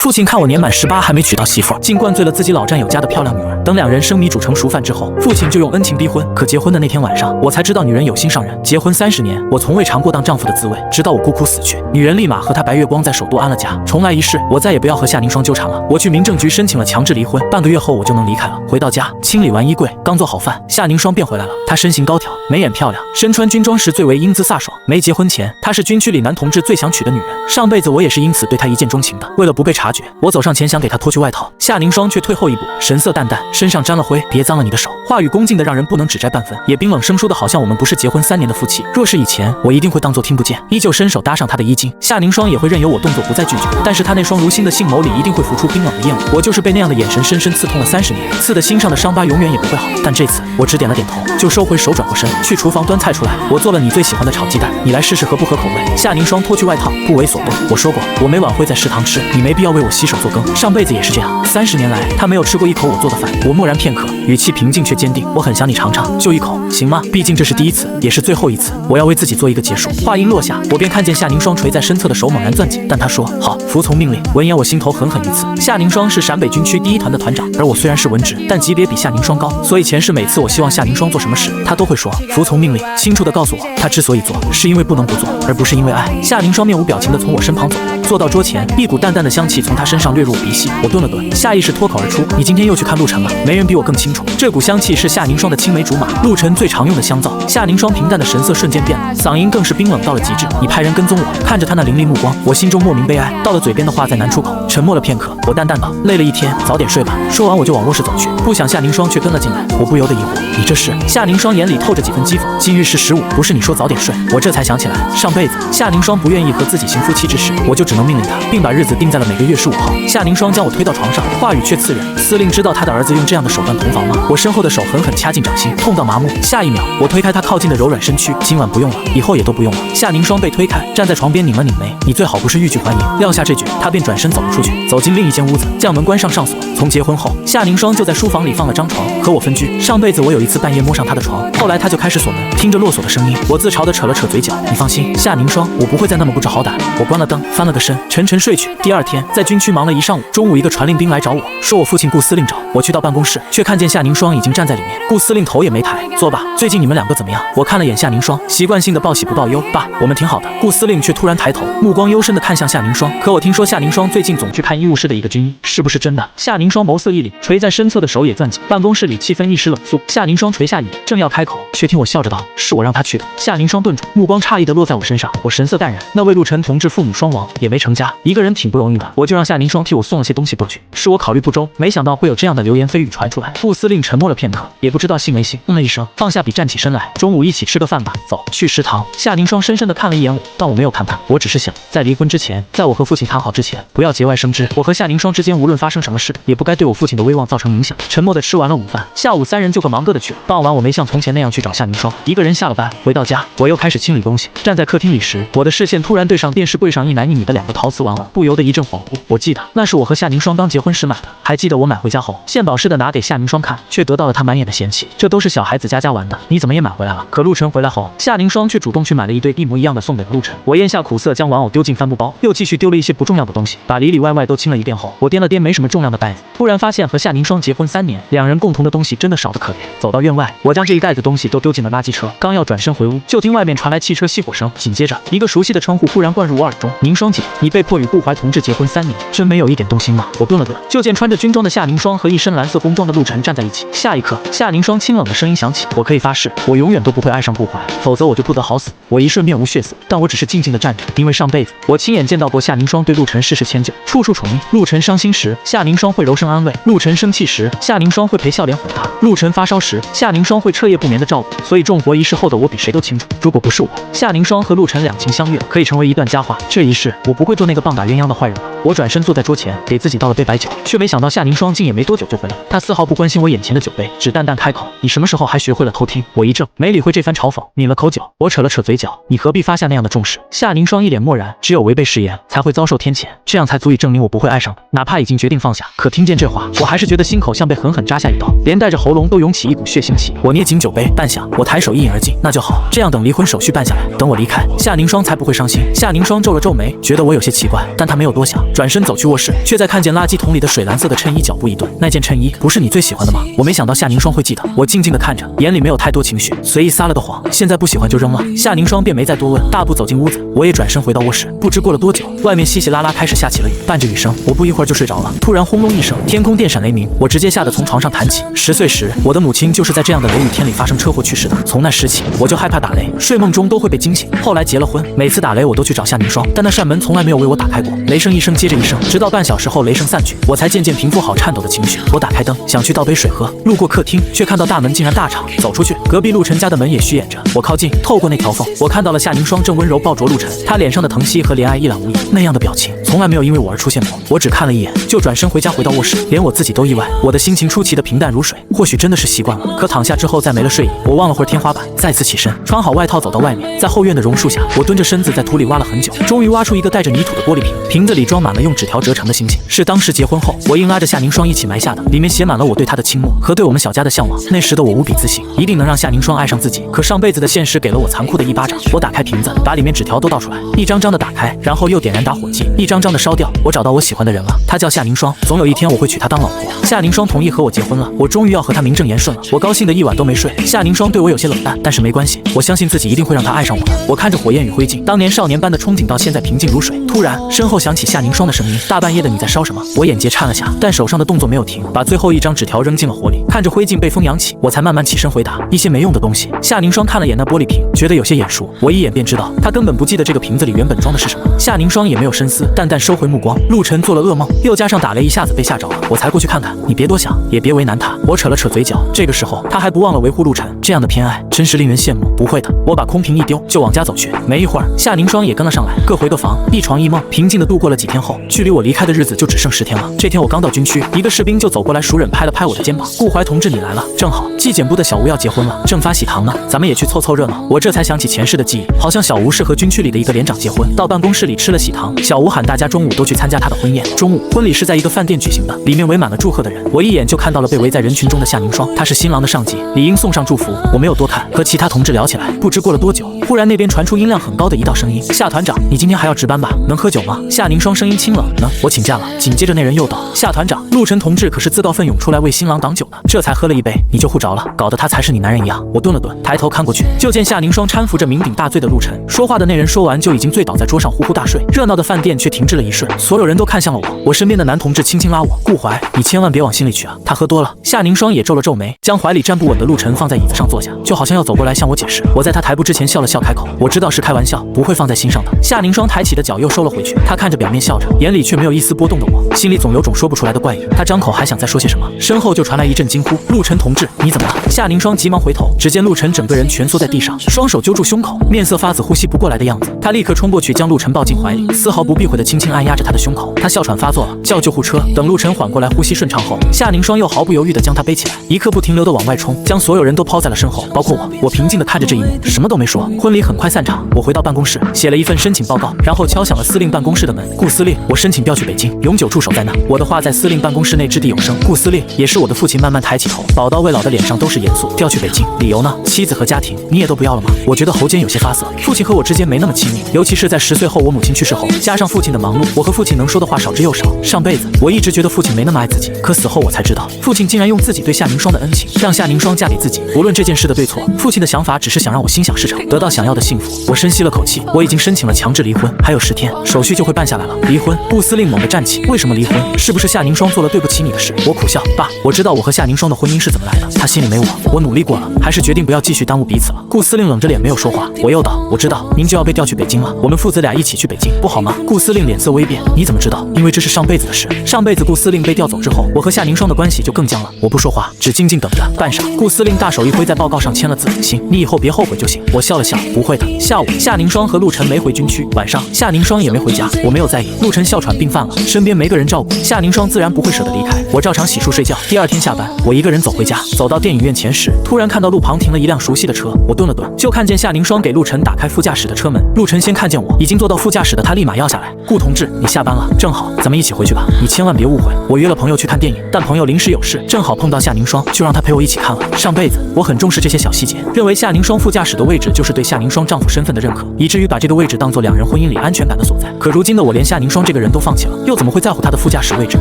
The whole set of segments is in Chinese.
父亲看我年满18还没娶到媳妇，竟灌醉了自己老战友家的漂亮女儿。等两人生米煮成熟饭之后，父亲就用恩情逼婚。可结婚的那天晚上，我才知道女人有心上人。结婚30年，我从未尝过当丈夫的滋味，直到我姑姑死去，女人立马和她白月光在首都安了家。重来一世，我再也不要和夏凝霜纠缠了。我去民政局申请了强制离婚，半个月后我就能离开了。回到家，清理完衣柜，刚做好饭，夏凝霜便回来了。她身形高挑，眉眼漂亮，身穿军装时最为英姿飒爽。没结婚前，她是军区里男同志最想娶的女人。上辈子我也是因此对她一见钟情的。为了不被察觉，我走上前想给她脱去外套，夏凝霜却退后一步，神色淡淡，身上沾了灰，别脏了你的手。话语恭敬的让人不能只摘半分，也冰冷生疏的好像我们不是结婚3年的夫妻。若是以前，我一定会当作听不见，依旧伸手搭上她的衣襟。夏凝霜也会任由我动作，不再拒绝，但是她那双如星的杏眸里一定会浮出冰冷的厌恶。我就是被那样的眼神深深刺痛了30年，刺的心上的伤疤永远也不会好。但这次我只点了点头，就收回手，转过身去厨房端菜出来。我做了你最喜欢的炒鸡蛋，你来试试合不合口味。夏凝霜脱去外套，不为所动。我说过，我每晚会在食堂吃，你没必要为我洗手做羹。上辈子也是这样，30年来，她没有吃过一口我做的饭。我默然片刻，语气平静却坚定，我很想你尝尝，就一口，行吗？毕竟这是第一次，也是最后一次，我要为自己做一个结束。话音落下，我便看见夏凝霜垂在身侧的手猛然攥紧，但她说好，服从命令。闻言，我心头狠狠一刺。夏凝霜是陕北军区第1团的团长，而我虽然是文职，但级别比夏凝霜高，所以前世每次我希望夏凝霜做什么事，她都会说服从命令，清楚地告诉我，她之所以做，是因为不能不做，而不是因为爱。夏凝霜面无表情地从我身旁走过，坐到桌前，一股淡淡的香气从她身上掠入我鼻息。我顿了顿，下意识脱口而出：你今天又去看陆晨了？没人比我更清楚，这股香气是夏凝霜的青梅竹马，陆晨最常用的香皂。夏凝霜平淡的神色瞬间变了，嗓音更是冰冷到了极致。你派人跟踪我？看着他那凌厉目光，我心中莫名悲哀，到了嘴边的话再难出口。沉默了片刻，我淡淡道：累了一天，早点睡吧。说完我就往卧室走去，不想夏凝霜却跟了进来。我不由得疑惑：你这是？夏凝霜眼里透着几分讥讽。今日是15，不是你说早点睡？我这才想起来，上辈子夏凝霜不愿意和自己行夫妻之事，我就只能命令她，并把日子定在了每个月15号。夏凝霜将我推到床上，话语却刺人：司令知道他的儿子用这样的手段同房吗？我身后的手狠狠掐进掌心，痛到麻木。下一秒，我推开他靠近的柔软身躯，今晚不用了，以后也都不用了。夏凝霜被推开，站在床边拧了拧眉，你最好不是欲拒还迎。撂下这句，他便转身走了出去，走进另一间屋子，将门关上上锁。从结婚后，夏凝霜就在书房里放了张床，和我分居。上辈子我有一次半夜摸上她的床，后来她就开始锁门，听着落锁的声音，我自嘲地扯了扯嘴角。你放心，夏凝霜，我不会再那么不知好歹了。我关了灯，翻了个身，沉沉睡去。第二天，在军区忙了一上午，中午一个传令兵来找我，说我父亲顾司令找我去到办公室，却看见夏凝霜已经站在里面。顾司令头也没抬，坐吧，最近你们2个怎么样？我看了眼夏凝霜，习惯性的报喜不报忧。爸，我们挺好的。顾司令却突然抬头，目光幽深的看向夏凝霜。可我听说夏凝霜最近总去看医务室的一个军医，是不是真的？夏凝霜眸色一凛，垂在身侧的手也攥紧。办公室里气氛一时冷肃。夏凝霜垂下眼，正要开口，却听我笑着道：是我让他去的。夏凝霜顿住，目光诧异的落在我身上。我神色淡然，那位陆晨同志父母双亡，也没成家，一个人挺不容易的，我就让夏凝霜替我送了些东西过去。是我考虑不周，没想到会有这样的流言蜚语传出来。顾司令沉默了片刻，也不知道信没信，了一声，放下笔站起身来，中午一起吃个饭吧，走，去食堂。夏凝霜深深的看了一眼我，但我没有看他，我只是想，在离婚之前，在我和父亲谈好之前，不要节外生枝。我和夏凝霜之间无论发生什么事，也不该对我父亲的威望造成影响。沉默的吃完了午饭，下午3人就各忙各的去了。傍晚我没像从前那样去找夏凝霜，一个人下了班回到家，我又开始清理东西。站在客厅里时，我的视线突然对上电视柜上一男一女的2个陶瓷玩偶，不由得一阵恍惚。我记得那是我和夏凝霜刚结婚时买的，还记得我买回家后献宝似的拿给夏凝霜看，却得到了她满眼的嫌弃。这都是小孩子家玩的，你怎么也买回来了？可陆晨回来后，夏凝霜却主动去买了一对一模一样的送给了陆晨。我咽下苦涩，将玩偶丢进帆布包，又继续丢了一些不重要的东西，把里里外外都清了一遍后，我掂了掂没什么重量的袋子，突然发现和夏凝霜结婚3年，2人共同的东西真的少得可怜。走到院外，我将这一袋子东西都丢进了垃圾车，刚要转身回屋，就听外面传来汽车熄火声，紧接着一个熟悉的称呼忽然灌入我耳中：凝霜姐，你被迫与顾怀同志结婚3年，真没有一点动心吗？我顿了顿，就见穿着军装的夏凝霜和一身蓝色工装的陆晨站在一起。下一刻，夏凝霜清冷的声音响起：我可以发誓，我永远都不会爱上顾怀，否则我就不得好死。我一瞬面无血色，但我只是静静的站着，因为上辈子我亲眼见到过夏凝霜对陆晨事事迁就，处处宠溺。陆晨伤心时，夏凝霜会柔声安慰；陆晨生气时，夏凝霜会陪笑脸哄他；陆晨发烧时，夏凝霜会彻夜不眠的照顾。所以重活一世后的我比谁都清楚，如果不是我，夏凝霜和陆晨两情相悦，可以成为一段佳话。这一世，我不会做那个棒打鸳鸯的坏人了。我转身坐在桌前，给自己倒了杯白酒，却没想到夏凝霜竟也没多久就回来。她丝毫不关心我眼前的酒杯，只淡淡开口：你什么时候还学会了偷听？我一怔，没理会这番嘲讽，抿了口酒。我扯了扯嘴角：你何必发下那样的重誓？夏凝霜一脸漠然：只有违背誓言，才会遭受天谴，这样才足以证明我不会爱上你。哪怕已经决定放下，可听见这话，我还是觉得心口像被狠狠扎下一刀，连带着喉咙都涌起一股血腥气。我捏紧酒杯，半晌，我抬手一饮而尽。那就好，这样等离婚手续办下来，等我离开，夏凝霜才不会伤心。夏凝霜皱了皱眉，觉得我有些奇怪，但她没有多想，转身走去卧室，却在看见垃圾桶里的水蓝色的衬衣，脚步一顿。那件衬衣不是你最喜欢的吗？我没想到夏宁霜会记得。我静静的看着，眼里没有太多情绪，随意撒了个谎，现在不喜欢就扔了。夏宁霜便没再多问，大步走进屋子。我也转身回到卧室。不知过了多久，外面稀稀拉拉开始下起了雨，伴着雨声，我不一会儿就睡着了。突然轰隆一声，天空电闪雷鸣，我直接吓得从床上弹起。10岁时，我的母亲就是在这样的雷雨天里发生车祸去世的。从那时起，我就害怕打雷，睡梦中都会被惊醒。后来结了婚，每次打雷我都去找夏宁霜，但那扇门从来没有为我打开过。雷声一声接着一声，直到半小时后雷声散去，我才渐渐平复好颤抖的情绪。我打开灯，想去倒杯水喝，路过客厅，却看到大门竟然大敞，走出去，隔壁陆晨家的门也虚掩着。我靠近，透过那条缝，我看到了夏宁霜正温柔抱着陆晨，她脸上的疼惜和怜爱一览无遗，那样的表情从来没有因为我而出现过。我只看了一眼，就转身回家，回到卧室，连我自己都意外，我的心情出奇的平淡如水，或许真的是习惯了。可躺下之后再没了睡意，我望了会儿天花板，再次起身，穿好外套走到外面，在后院的榕树下，我蹲着身子在土里挖了很久，终于挖出一个带着泥土的玻璃瓶，瓶子里装满了用纸条折成的星星，是当时结婚后我硬拉着夏宁霜一起埋下的，里面写满了我对她的倾慕和对我们小家的向往。那时的我无比自信，一定能让夏宁霜爱上自己。可上辈子的现实给了我残酷的一巴掌。我打开瓶子，把里面纸条都倒出来，一张张的打开，然后又点燃打火机，一张张的烧掉。我找到我喜欢的人了，她叫夏宁霜，总有一天我会娶她当老婆。夏宁霜同意和我结婚了，我终于要和她名正言顺了。我高兴的一晚都没睡。夏宁霜对我有些冷淡，但是没关系，我相信自己一定会让她爱上我的。我看着火焰与灰烬，当年少年般的憧憬到现在平静如水。突然身后响起夏宁霜的声音：大半夜的你在烧什么？我眼睫颤了下，但手上的动作没有停，把最后一张纸条扔进了火里。看着灰烬被风扬起，我才慢慢起身回答：一些没用的东西。夏宁霜看了眼那玻璃瓶，觉得有些眼熟，我一眼便知道她根本不记得这个瓶子里原本装的是什么。夏宁霜也没有深思，淡淡收回目光。陆晨做了噩梦，又加上打雷一下子被吓着了，我才过去看看。你别多想，也别为难他。我扯了扯嘴角，这个时候他还不忘了维护陆晨，这样的偏爱真是令人羡慕。不会的，我把空瓶一丢就往家走去。没一会儿，夏宁霜也跟了上来，各回各房，一床一梦，平静的度过了几天后，距离我离开的日子就只剩10天了。这天我刚到军区，一个士兵就走过来，熟忍拍了拍我的肩膀：顾怀同志你来了，正好纪检部的小吴要结婚了，正发喜糖呢，咱们也去凑凑热闹。我这才想起前世的记忆，好像小吴是和军区里的一个连长结婚，到办公室里吃了喜糖，小吴喊大家中午都去参加他的婚宴。中午婚礼是在一个饭店举行的，里面围满了祝贺的人，我一眼就看到了被围在人群中的夏宁霜，她是新郎的上级，理应送上祝福。我没有多看，和其他同志聊起来。不知过了多久，忽然那边传出音量很高的一道声音：夏团长，你今天还要值班吧？能喝酒吗？夏宁霜声音清冷：我请假了。紧接着那人又道：夏团长，陆晨同志可是自告奋勇出来为新郎挡酒的，这才喝了一杯你就护着了，搞得他才是你男人一样。我顿了顿，抬头看过去，就见夏宁霜搀扶着酩酊大醉的陆晨，说话的那人说完就已经醉倒在桌上呼呼大睡。热闹的饭店却停滞了一瞬，所有人都看向了我，我身边的男同志轻轻拉我：顾怀，你千万别往心里去啊，他喝多了。夏宁霜也皱了皱眉，将怀里站不稳的陆晨放在椅子上坐下，就好像要走过来向我解释。我在他抬步之前笑了笑，开口：我知道是开玩笑，不会放在心上的。夏宁霜抬起的脚又收了回去，他看着表面笑着，眼里却没有一丝波动的我，心里总有种说不出来的怪异。他张口还想再说些什么，身后就传来一阵惊呼：陆晨同志，你怎么了？夏宁霜急忙回头，只见陆晨整个人蜷缩在地上，双手揪住胸口，面色发紫，呼吸不过来的样子。他立刻冲过去将陆晨抱进怀里，丝毫不避讳的轻轻按压着他的胸口。他哮喘发作了，叫救护车。等陆晨缓过来，呼吸顺畅后，夏宁霜又毫不犹豫地将他背起来，一刻不停留地往外冲，将所有人都抛在了身后，包括我。我平静地看着这一幕，什么都没说。婚礼很快散场，我回到办公室，写了一份申请报告，然后敲响了司令办公室的门。顾司令，我申请调去北京，永久驻守在那。我的话在司令办公室内掷地有声。顾司令，也是我的父亲慢慢抬起头，宝刀未老的脸上都是严肃。调去北京，理由呢？妻子和家庭，你也都不要了吗？我觉得喉间有些发涩，父亲和我之间没那么亲密，尤其是在10岁后我母亲去世后，加上父亲的忙碌，我和父亲能说的话少之又少。上辈子我一直觉得父亲没那么爱自己，可死后我才知道，父亲竟然用自己对夏宁霜的恩情，让夏宁霜嫁给自己。无论这件事的对错，父亲的想法只是想让我心想事成，得到想要的幸福。我深吸了口气，我已经申请了强制离婚，还有10天，手续就会办下来了。离婚？顾司令猛地站起，为什么离婚？是不是夏宁霜做了对不起你的事？我苦笑，爸，我知道我和夏宁霜的婚姻是怎么来的，她心里没我，我努力过了，还是决定不要继续耽误彼此了。顾司令冷着脸没有说话。我又道，我知道您就要被调去北京了，我们父子俩一起去北京，不好吗？顾司令脸色微变，你怎么知道？因为这是上辈子的事。上辈子顾司令被调走之后，我和夏宁霜的关系就更僵了。我不说话，只静静等着。半晌，顾司令大手一挥，在报告上签了字。行，你以后别后悔就行。我笑了笑，不会的。下午，夏宁霜和陆晨没回军区，晚上夏宁霜也没回家，我没有在意。陆晨哮喘病犯了，身边没个人照顾，夏宁霜自然不会舍得离开。我照常洗漱睡觉。第二天下班，我一个人走回家，走到电影院前时，突然看到路旁停了一辆熟悉的车，我顿了顿，就看见夏凝霜给陆晨打开副驾驶的车门。陆晨先看见我，已经坐到副驾驶的他立马要下来。顾同志，你下班了，正好，咱们一起回去吧。你千万别误会，我约了朋友去看电影，但朋友临时有事，正好碰到夏凝霜，就让他陪我一起看了。上辈子我很重视这些小细节，认为夏凝霜副驾驶的位置就是对夏凝霜丈夫身份的认可，以至于把这个位置当做两人婚姻里安全感的所在。可如今的我连夏凝霜这个人都放弃了，又怎么会在乎她的副驾驶位置？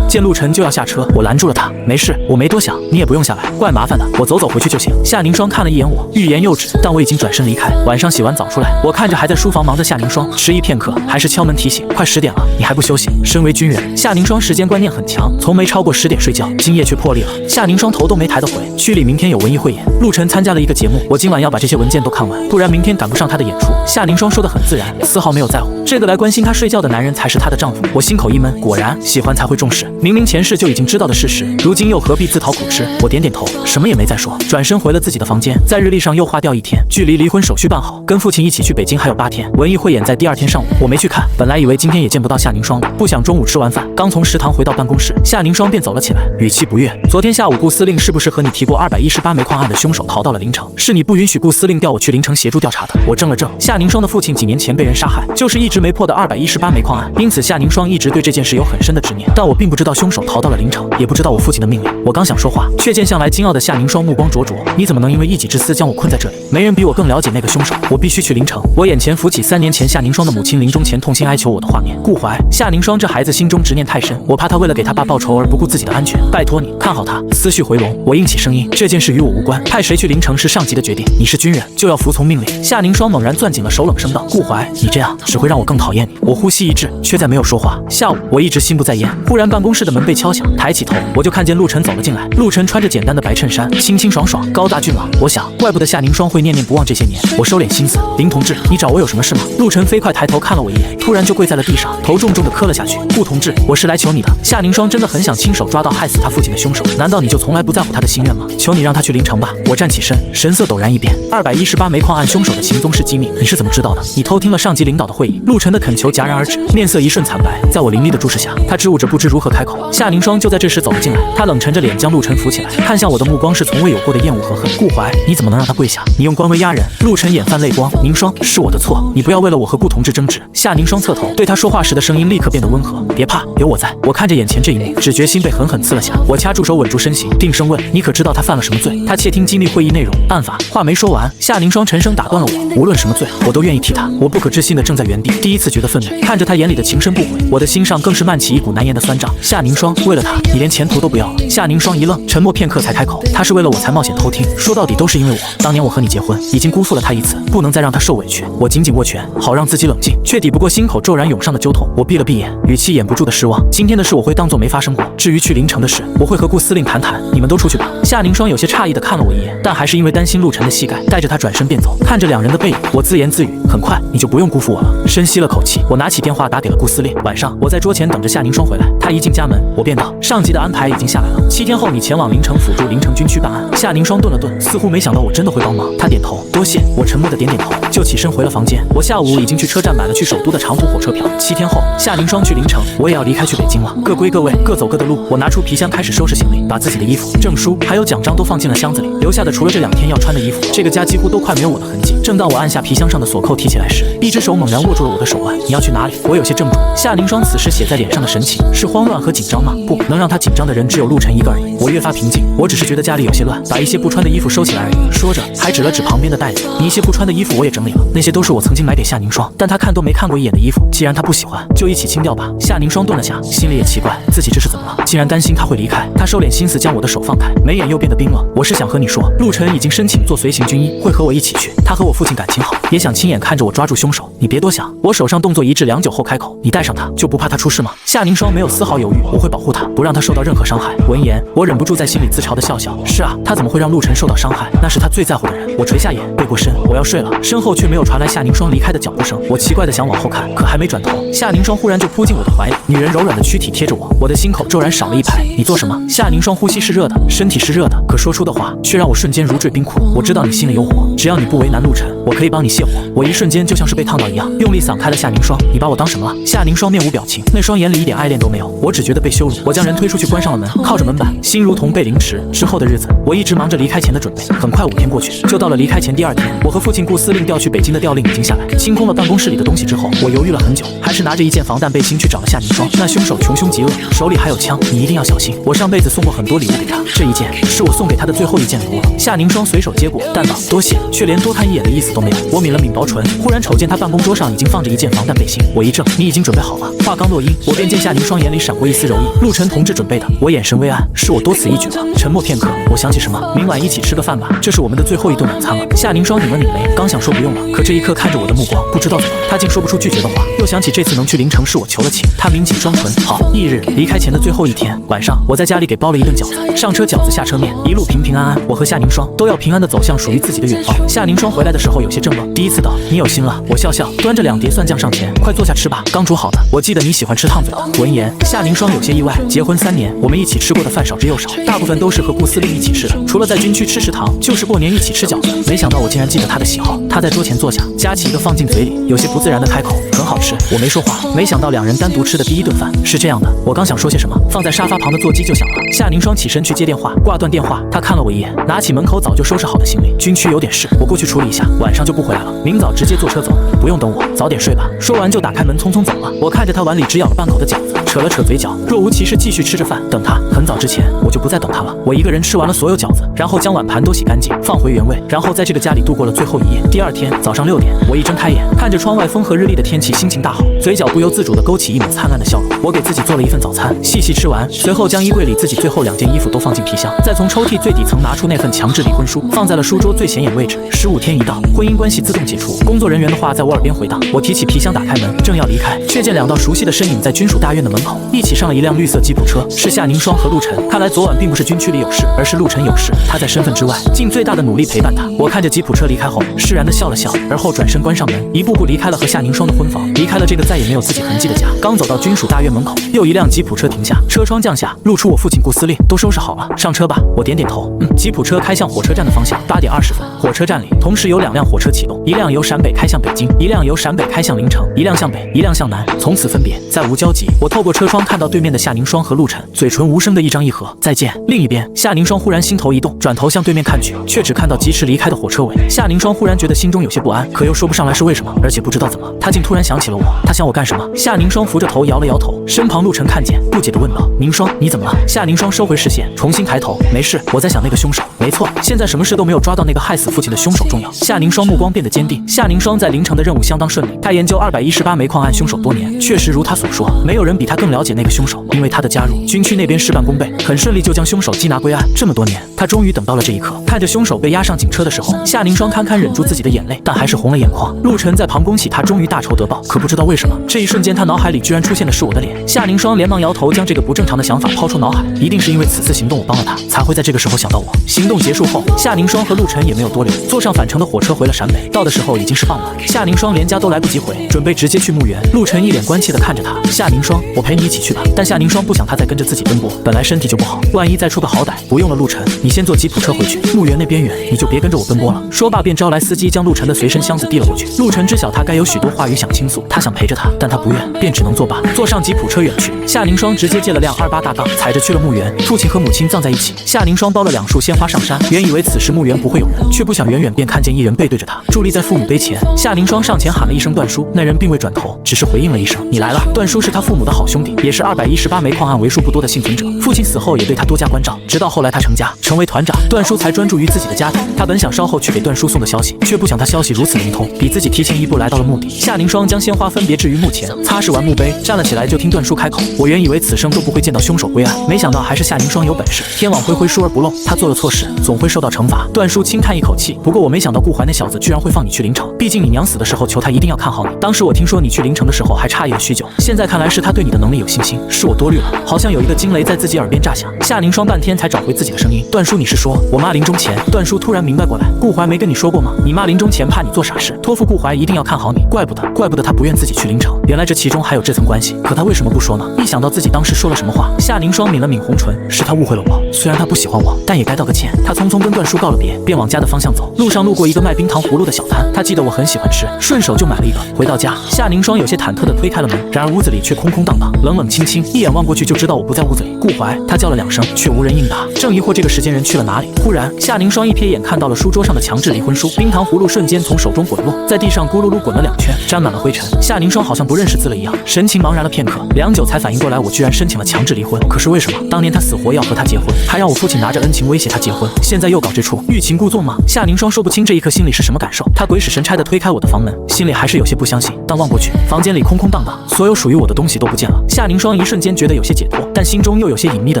见陆晨就要下车，我拦住了他。没事，我没多想，你也不用下来，怪麻烦的，我走回去就行。夏凝霜看了一眼我，欲言又止，但我已经转身离开。晚上洗完澡出来，我看着还在书房忙着夏凝霜，迟疑片刻，还是敲门提醒，快10点了，你还不休息？身为军人，夏凝霜时间观念很强，从没超过10点睡觉，今夜却破例了。夏凝霜头都没抬得回，区里明天有文艺汇演，陆晨参加了一个节目，我今晚要把这些文件都看完，不然明天赶不上他的演出。夏凝霜说得很自然，丝毫没有在乎，这个来关心她睡觉的男人才是她的丈夫。我心口一闷，果然喜欢才会重视，明明前世就已经知道的事实，如今又何必自讨苦吃？我点点头，什么也没再说，转身回了自己的房间，在日历上又划掉1天，距离离婚手续办好，跟父亲一起去北京还有8天，文艺汇演在第2天上午，我没去看，本来以为今天也见不到夏凝霜的，不想中午吃完饭，刚从食堂回到办公室，夏凝霜便走了起来，语气不悦，昨天下午顾司令是不是和你提过218煤矿案的凶手逃到了临城？是你不允许顾司令调我去临城协助调查的。我怔了怔，夏凝霜的父亲几年前被人杀害，就是一直没破的218煤矿案，因此夏凝霜一直对这件事有很深的执念，但我并不知道凶手逃到了临城，也不知道我父亲的命令。我刚想说话，却见向来惊傲的夏凝霜目光灼灼，你怎么能因为一己之私将我困在这里？没人比我更了解那个凶手，我必须去临城。我眼前浮起3年前夏凝霜的母亲临终前痛心哀求我的画面。顾怀，夏凝霜这孩子心中执念太深，我怕他为了给他爸报仇而不顾自己的安全，拜托你看好他。思绪回笼，我硬起声音，这件事与我无关，派谁去临城是上级的决定，你是军人就要服从命令。夏凝霜猛然攥紧了手，冷声道，顾怀，你这样只会让我更讨厌你。我呼吸一滞，却再没有说话。下午我一直心不在焉，忽然办公室的门被敲响，抬起头我就看见陆晨走了进来。陆晨穿着简单的白衬衫，清清爽爽，高大俊朗。我想怪不得夏凝霜会念念不忘这些年。我收敛心思，林同志，你找我有什么事吗？陆晨飞快抬头看了我一眼，突然就跪在了地上，头重重地磕了下去。顾同志，我是来求你的。夏凝霜真的很想亲手抓到害死他父亲的凶手，难道你就从来不在乎他的心愿吗？求你让他去临城吧。我站起身，神色陡然一变。218煤矿案凶手的行踪是机密，你是怎么知道的？你偷听了上级领导的会议。陆晨的恳求戛然而止，面色一瞬惨白。在我凌厉的注视下，他支吾着不知如何开口。夏凝霜就在这时走了进来，他冷沉着脸将陆晨扶起来，看向我的目光是从未有过的厌恶和恨。顾怀，你怎么能让他跪下？你用官威压人。陆晨眼泛泪光，凝霜，是我的错，你不要为了我和顾同志争执。夏凝霜侧头，对他说话时的声音立刻变得温和，别怕，有我在。我看着眼前这一幕，只觉心被狠狠刺了下。我掐住手，稳住身形，定声问，你可知道他犯了什么罪？他窃听机密会议内容，案法。话没说完，夏凝霜沉声打断了我，无论什么罪，我都愿意替他。我不可置信的怔在原地，第一次觉得愤怒，看着他眼里的情深不悔，我的心上更是漫起一股难言的酸胀。夏凝霜，为了他，你连前途都不要了？夏凝霜一愣，沉默片刻才开口，他是为了我才冒险偷听，说到底都是因为我。当年我和你结婚，已经辜负了他一次，不能再让他受委屈。我紧紧握拳，好让自己冷静，却抵不过心口骤然涌上的揪痛。我闭了闭眼，语气掩不住的失望。今天的事我会当作没发生过，至于去临城的事，我会和顾司令谈谈。你们都出去吧。夏凝霜有些诧异的看了我一眼，但还是因为担心陆晨的膝盖，带着他转身便走。看着两人的背影，我自言自语，很快你就不用辜负我了。深吸了口气，我拿起电话打给了顾司令。晚上我在桌前等着夏凝霜回来，他一进家门，我便道，上级的安排已经下来了，7天后你前往临城辅助临城军区办案。夏凝霜顿了顿，似乎没想到我真的会帮忙，他点头，多谢。我沉默的点点头，就起身回了房间。我下午已经去车站买了去首都的长途火车票，7天后夏凝霜去临城，我也要离开去北京了。各归各位，各走各的路。我拿出皮箱开始收拾行李，把自己的衣服、证书还有奖章都放进了箱子里，留下的除了这2天要穿的衣服，这个家几乎都快没有我的痕迹。正当我按下皮箱上的锁扣提起来时，一只手猛然握住了我的手腕。你要去哪里？我有些怔住。夏凝霜此时写在脸上的神情是慌乱和紧张吗？不能让他紧张的人只有陆晨一个而已。我越发平静，我只是觉得家里有些乱，把一些不穿的衣服收起来而已。说着还指了指旁边的袋子，你一些不穿的衣服我也整理了，那些都是我曾经买给夏凝霜，但她看都没看过一眼的衣服，既然她不喜欢，就一起清掉吧。夏凝霜顿了下，心里也奇怪自己这是怎么了，竟然担心他会离开。他收敛心思将我的手放开，眉眼又变得冰冷。我是想和你说，陆晨已经申请做随行军医，会和我一起去。他和我父亲感情好，也想亲眼看着我抓住凶手。你别多想。我手上动作一致，良久后开口，你带上他就不怕他出事吗？夏凝霜没有丝毫犹豫，我会保护他，不让他受到任何伤害。闻言，我忍不住在心里自嘲的笑笑。是啊，他怎么会让陆晨受到伤害？那是他最在乎的人。我垂下眼，背过身，我要睡了。身后却没有传来夏凝霜离开的脚步声。我奇怪的想往后看，可还没转头，夏凝霜忽然就扑进我的怀里，女人柔软的躯体贴着我，我的心口骤然少了一拍。你做什么？夏凝霜呼吸是热的，身体是热的，可说出的话却让我瞬间如坠冰窟。我知道你心里有火，只要你不为难陆晨，我可以帮你泄火。我一瞬间就像是被烫到一样，用力散开了夏凝霜。你把我当什么了？夏凝霜面无表情，那双眼里一点爱恋都没有。我只觉得被羞辱。我将人推出去，关上了门，靠着门板，心如同红贝凌迟之后的日子，我一直忙着离开前的准备。很快5天过去，就到了离开前第2天。我和父亲顾司令调去北京的调令已经下来，清空了办公室里的东西之后，我犹豫了很久，还是拿着一件防弹背心去找了夏凝霜。那凶手穷凶极恶，手里还有枪，你一定要小心。我上辈子送过很多礼物给他，这一件是我送给他的最后一件礼物了。夏凝霜随手接过，但道多谢，却连多看一眼的意思都没有。我抿了抿薄唇，忽然瞅见他办公桌上已经放着一件防弹背心。我一怔，你已经准备好了？话刚落音，我便见夏凝霜眼里闪过一丝柔意。陆晨同志准备的。我眼神微暗，是我多此一举了。沉默片刻，我想起什么，明晚一起吃个饭吧，这是我们的最后一顿晚餐了。夏凝霜拧了拧眉，刚想说不用了，可这一刻看着我的目光，不知道怎么，他竟说不出拒绝的话。又想起这次能去临城是我求了情，他抿紧双唇。好，翌日离开前的最后一天晚上，我在家里给包了一顿饺子，上车饺子下车面，一路平平安安。我和夏凝霜都要平安的走向属于自己的远方。夏凝霜回来的时候有些怔愣，第一次道你有心了。我笑笑，端着2碟蒜酱上前，快坐下吃吧，刚煮好的。我记得你喜欢吃烫嘴的。闻言，夏凝霜有些意外，结婚3年，我们一起吃过的饭少之又少，大部分都是和顾司令一起吃的，除了在军区吃食堂，就是过年一起吃饺子。没想到我竟然记得他的喜好。他在桌前坐下，夹起一个放进嘴里，有些不自然的开口，很好吃。我没说话，没想到2人单独吃的第1顿饭是这样的。我刚想说些什么，放在沙发旁的座机就响了。夏凝霜起身去接电话，挂断电话，他看了我一眼，拿起门口早就收拾好的行李，军区有点事，我过去处理一下，晚上就不回来了，明早直接坐车走，不用等我，早点睡吧。说完就打开门匆匆走了。我看着他碗里只咬了半口的饺子，扯了扯嘴角，若无其事继续吃着饭，等他。很早之前我就不再等他了，我一个人吃完了所有饺子，然后将碗盘都洗干净，放回原位，然后在这个家里度过了最后一夜。第2天早上6点，我一睁开眼，看着窗外风和日丽的天气，心情大好，嘴角不由自主地勾起一抹灿烂的笑容。我给自己做了一份早餐，细细吃完，随后将衣柜里自己最后2件衣服都放进皮箱，再从抽屉最底层拿出那份强制离婚书，放在了书桌最显眼位置。15天一到，婚姻关系自动解除。工作人员的话在我耳边回荡。我提起皮箱，打开门，正要离开，却见2道熟悉的身影在军属大院的门口一起上了一辆绿色吉普车，是夏凝霜和陆晨。看来昨晚并不是军区里有事，而是陆晨有事。他在身份之外尽最大的努力陪伴他。我看着吉普车离开后，释然地笑了笑，而后转身关上门，一步步离开了和夏凝霜的婚房，离开了这个再也没有自己痕迹的家。刚走到军属大院门口，又一辆吉普车停下，车窗降下，露出我父亲顾司令。都收拾好了，上车吧。我点点头，吉普车开向火车站的方向。8点20分，火车站里同时有2辆火车启动，一辆由陕北开向北京，一辆由陕北开向临城，一辆向北，一辆向南，从此分别，再无交集。我透过车窗看到对面的夏凝霜和陆晨，嘴唇无声的一张一合，再见。另一边，夏凝霜忽然心头一动，转头向对面看去，却只看到疾驰离开的火车尾。夏凝霜忽然觉得心中有些不安，可又说不上来是为什么，而且不知道怎么，她竟突然想起了我。她想我干什么？夏凝霜扶着头摇了摇头，身旁陆晨看见，不解地问道：凝霜，你怎么了？夏凝霜收回视线，重新抬头，没事，我在想那个凶手。没错，现在什么事都没有抓到那个害死父亲的凶手重要。夏凝霜目光变得坚定。夏凝霜在临城的任务相当顺利，她研究218煤矿案凶手多年，确实如她所说，没有人比她更了解那个凶手。因为她的加入，军区那边事半功倍，很顺利就将凶手缉拿归案。这么多年，她终于等到了这一刻。看着凶手被押上警车的时候，夏凝霜堪堪忍住自己的眼泪，但还是红了眼眶。陆晨在旁恭喜她终于大仇得报，可不知道为什么，这一瞬间她脑海里居然出现的是我的脸。夏凝霜连忙摇头，将这个不正常的想法抛出脑海。一定是因为此次行动我帮了她，才会在这个时候想到我。行动结束后，夏凝霜和陆晨也没有多留，坐上返程的火车回了陕北。到的时候已经是傍晚，夏凝霜连家都来不及回，准备直接去墓园。陆晨一脸关切地看着她，夏凝霜，我陪你一起去吧。但夏凝霜不想她再跟着自己奔波，本来身体就不好，万一再出个好歹。不用了，陆晨，你先坐吉普车回去，墓园那边远，你就别跟着我奔波了。说罢便招来司机将陆晨的随身箱子递了过去。陆晨知晓他该有许多话语想倾诉，他想陪着他，但他不愿，便只能作罢，坐上吉普车远去。夏凝霜直接借了辆28大杠，踩着去了墓园。父亲和母亲葬在一起，夏凝霜包了2束鲜花上山，原以为此时墓园不会有人，却不想远远便看见一人背对着他，伫立在父母碑前。夏凝霜上前喊了一声段叔，那人并未转头，只是回应了一声你来了。段叔是他父母的好兄弟，也是218煤矿案为数不多的幸存者，父亲死后也对他多加关照，直到后来他成家成为团长，段叔才专注于自己的家庭。他本想稍后去给段叔送个消息，却不想他消息如此灵通，比自己提前1步来到了墓地。夏凝霜将鲜花分别置于墓前，擦拭完墓碑，站了起来，就听段叔开口：我原以为此生都不会见到凶手归案，没想到还是夏凝霜有本事。天网恢恢，疏而不漏，他做了错事，总会受到惩罚。段叔轻叹一口气，不过我没想到顾怀那小子居然会放你去临城，毕竟你娘死的时候求他一定要看好你。当时我听说你去临城的时候还诧异了许久，现在看来是他对你的能力有信心，是我多虑了。好像有一个惊雷在自己耳边炸响，夏凝霜半天才找回自己的声音：段叔，你是说我妈临终前？段叔突然明白过来，顾怀没跟你说过吗？你妈临终前怕你做傻事，托付顾怀一定要看好你，怪不得他不愿自己去临城，原来这其中还有这层关系。可他为什么不说呢？一想到自己当时说了什么话，夏凝霜抿了抿红唇，是他误会了我，虽然他不喜欢我，但也该道个歉。他匆匆跟段叔告了别，便往家的方向走。路上路过一个卖冰糖葫芦的小摊，他记得我很喜欢吃，顺手就买了一个。回到家，夏凝霜有些忐忑地推开了门，然而屋子里却空空荡荡，冷冷清清，一眼望过去就知道我不在屋子里。顾怀，他叫了2声，却无人应答。正疑惑这个时间人去了哪里，忽然夏凝霜一瞥眼看到了书桌上的强制离婚书，冰糖葫芦瞬间从手中滚落，在地上咕噜噜滚了2圈，沾满了灰尘。夏凝霜好像不认识字了一样，神情茫然了片刻，良久才反应过来，我居然申请了强制离婚。可是为什么当年他死活要和他结婚，还让我父亲拿着恩情威胁他结婚，现在又搞这出欲擒故纵吗？夏凝霜说不清这一刻心里是什么感受，他鬼使神差地推开我的房门，心里还是有些不相信。但望过去，房间里空空荡荡，所有属于我的东西都不见了。夏凝霜一瞬间觉得有些解脱，但心中又有些隐秘的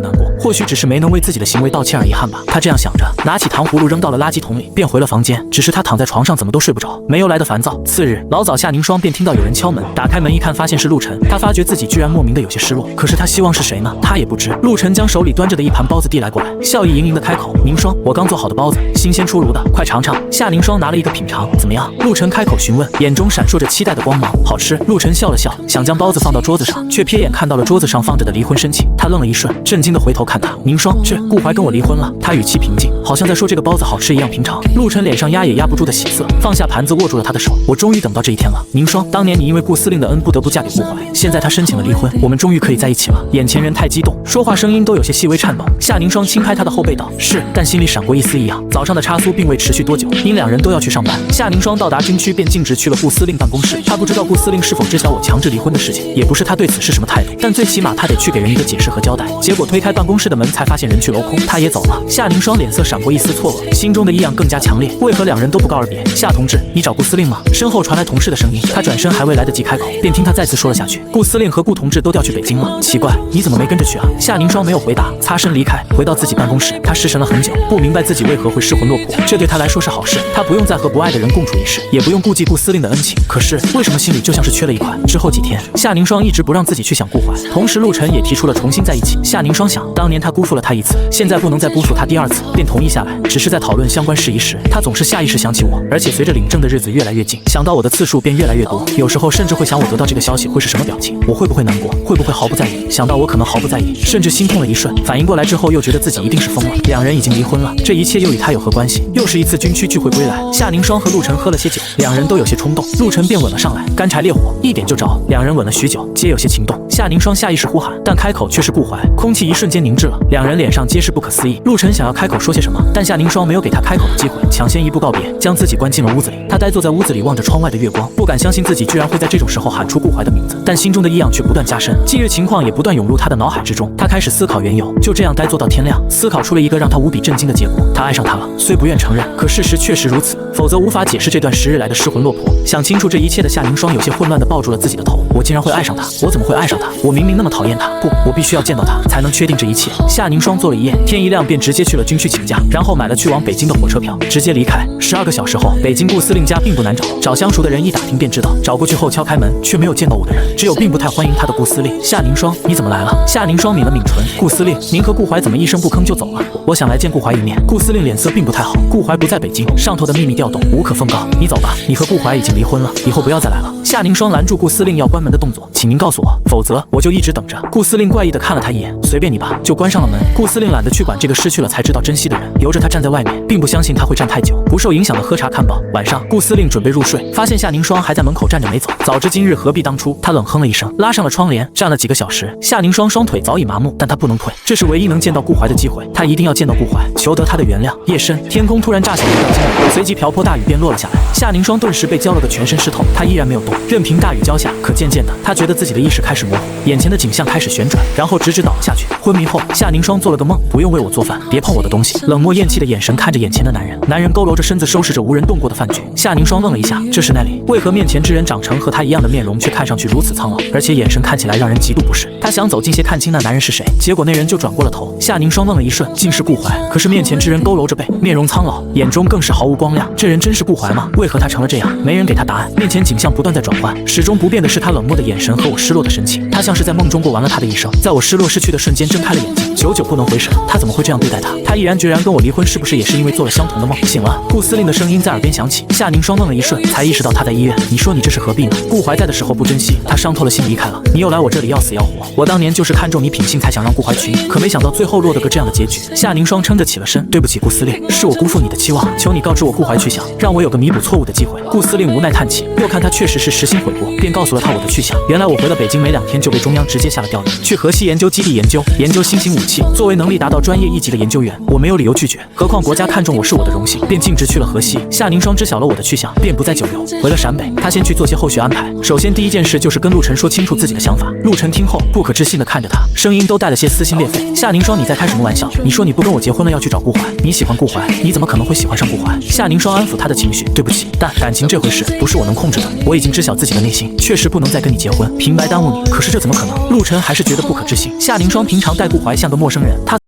难过，或许只是没能为自己的行为道歉而遗憾吧。他这样想着，拿起糖葫芦扔到了垃圾桶里，便回了房间。只是他躺在床上怎么都睡不着，没由来的烦躁。次日老早，夏凝霜便听到有人敲门，打开门一看，发现是陆晨。他发觉自己居然莫名的有些失落，可是他希望是谁呢？他也不知。陆晨将手里端着的一盘包子递来过来，笑意盈盈的开口：“凝霜，我刚做好的包子，新鲜出炉的，快尝尝。”夏凝霜拿了一个品尝，怎么样？陆晨开口询问，眼中闪烁着期待的光芒。好吃。陆晨笑了笑，想将包子放到桌子上，却瞥眼看到了桌子上放着的离婚申请。他愣了一瞬，震惊的回头看他：“凝霜，这顾怀跟我离婚了。”他语气平静，好像在说这个包子好吃一样平常。陆晨脸上压也压不住的喜色，放下盘子握住了他的手：“我终于等到这一天了，凝霜，当年你因为顾司令的恩不得不嫁给顾怀，现在他申请了离婚，我们终于可以在一起了。”眼前人太激动，说话声音都有些细微颤抖。夏凝霜轻拍他的后背道：“是。”但心里闪过一丝异样。早上的插苏并未持续多久，因2人都要去上班，夏凝霜到达军区便径直去了顾司令办公室。他不知道顾司令是否知晓我强制离婚的事情，也不是他对此是什么态度，但最起码他得去给人一个解释和交代。结果推开办公室的门，才发现人去楼空，他也走了。夏凝霜脸色闪过一丝错愕，心中的异样更加强烈。为何2人都不告而别？夏同志，你找顾司令吗？身后传来同事的声音。他转身还未来得及开口，便听他再次说了下去：“顾司令和顾同志都调去北京了。奇怪，你怎么没跟着去啊？”夏凝霜没有回答，擦身离开，回到自己办公室。他失神了很久，不明白自己为何会失魂落魄。这对他来说是好事，他不用再和不爱的人共处一室，也不用顾忌顾司令的恩情。可是为什么心里就像是缺了一块？之后几天，夏凝霜一直不让自己去想顾怀，同时陆晨也提出了重新在一起。夏凝霜想，当年他辜负了他1次，现在不能再辜负他第2次，便同意下来。只是在讨论相关事宜时，他总是下意识想起我，而且随着领证的日子越来越近，想到我的次数便越来越多。有时候甚至会想，我得到这个消息会是什么表情？我会不会难过？会不会毫不在意？想到我可能毫不在意，甚至心痛了一瞬。反应过来之后，又觉得自己一定是疯了。2人已经离婚了，这一切又与他有何关系？又是一次军区聚会归来，夏凝霜和陆晨喝了些酒，2人都有些冲动，陆晨便吻了上来，干柴烈火，一点就着。2人吻了许久，皆有些情动。夏凝霜下意识呼喊，但开口却是顾怀，空气一瞬间凝滞了，2人脸上皆是不可思议。陆晨想要开口说些什么，但夏凝霜没有给他开口的机会，抢先一步告别，将自己关进了屋子里。他呆坐在屋子里，望着窗外的月光，不敢相信自己居然会在这种时候喊出顾怀的名字，但心中的异样却不断加深，近日情况也不断涌入他的脑海之中。他开始思考缘由，就这样呆坐到天亮，思考出了一个让他无比震惊的结果：他爱上他了。虽不愿承认，可事实确实如此，否则无法解释这段10日来的失魂落魄。想清楚这一切的夏凝霜有些混乱地抱住了自己的头。我竟然会爱上他，我怎么会爱上他？我明明那么讨厌他，不，我必须要见到他，才能确定这一切。夏凝霜坐了一夜，天一亮便直接去了军区请假，然后买了去往北京的火车票，直接离开。12个小时后，北京顾司令家并不难找，找相熟的人一打听便知道。找过去后敲开门，却没有见到我的人，只有并不太欢迎他的顾司令。夏凝霜，你怎么来了？夏凝霜抿了抿唇，顾司令，您和顾怀怎么一声不吭就走了？我想来见顾怀一面。顾司令脸色并不太好，顾怀不在北京，上头的秘密调动无可奉告。你走吧，你和顾怀已经离婚了，以后不要再来了。夏凝霜拦住顾司令要关门的动作，请您告诉我，否则我就一直等着。顾司令怪异的看了他一眼，随便你吧，就关上了门。顾司令懒得去管这个失去了才知道珍惜的人，由着他站在外面，并不相信他会站太久，不受影响的喝茶看报。晚上，顾司令准备入睡，发现夏凝霜还在门口站着没走。早知今日何必当初，他冷哼了一声，拉上了窗帘，站了几个小时。夏凝霜双腿早已麻木，但他不能退，这是唯一能见到顾怀的机会，他一定要见到顾怀，求得他的原谅。夜深，天空突然炸响了一道惊雷，随即瓢泼大雨便落了下来。夏凝霜顿时被浇了个全身湿透，他依然没有动，任凭大雨浇下。可渐渐的，他觉得自己的意识开始模糊，眼前的景象开始旋转，然后直直倒了下去。昏迷后，夏凝霜做了个梦，不用为我做饭，别碰我的东西，冷漠厌弃的眼神看着眼前的男人。男人佝偻着身子收拾着无人动过的饭局。夏凝霜愣了一下，这是那里？为何面前之人长成和他一样的面容，却看上去如此苍老，而且眼神看起来让人极度不适？他想走近些看清那男人是谁，结果那人就转过了头。夏凝霜愣了一瞬，竟是顾怀。可是面前之人佝偻着背，面容苍老，眼中更是毫无光亮。这人真是顾怀吗？为何他成了这样？没人给他答案。面前景象不断在在转换，始终不变的是他冷漠的眼神和我失落的神情。他像是在梦中过完了他的一生，在我失落失去的瞬间睁开了眼睛，久久不能回神。他怎么会这样对待他？他毅然决然跟我离婚，是不是也是因为做了相同的梦？醒了，顾司令的声音在耳边响起。夏凝霜愣了一瞬，才意识到他在医院。你说你这是何必呢？顾怀在的时候不珍惜，他伤透了心离开了，你又来我这里要死要活。我当年就是看中你品性，才想让顾怀娶你，可没想到最后落得个这样的结局。夏凝霜撑着起了身，对不起顾司令，是我辜负你的期望，求你告知我顾怀去向，让我有个弥补错误的机会。顾司令无奈叹气，又看他确实是实心悔过，便告诉了他我的去向。原来我回了北京没2天就被中央直接下了调令，去河西研究基地研究新型武器。作为能力达到专业一级的研究员，我没有理由拒绝，何况国家看中我是我的荣幸，便径直去了河西。夏凝霜知晓了我的去向，便不再久留，回了陕北。他先去做些后续安排，首先第一件事就是跟陆晨说清楚自己的想法。陆晨听后不可置信地看着他，声音都带了些撕心裂肺。夏凝霜，你在开什么玩笑？你说你不跟我结婚了，要去找顾怀，你喜欢顾怀，你怎么可能会喜欢上顾怀？夏凝霜安抚他的情绪，对不起，但感情这回事不是我能控制的，我已经知晓自己的内心，确实不能再跟你结婚，平白耽误你。可是这怎么可能？陆晨还是觉得不可置信。夏凝霜平常待顾怀像个陌生人，他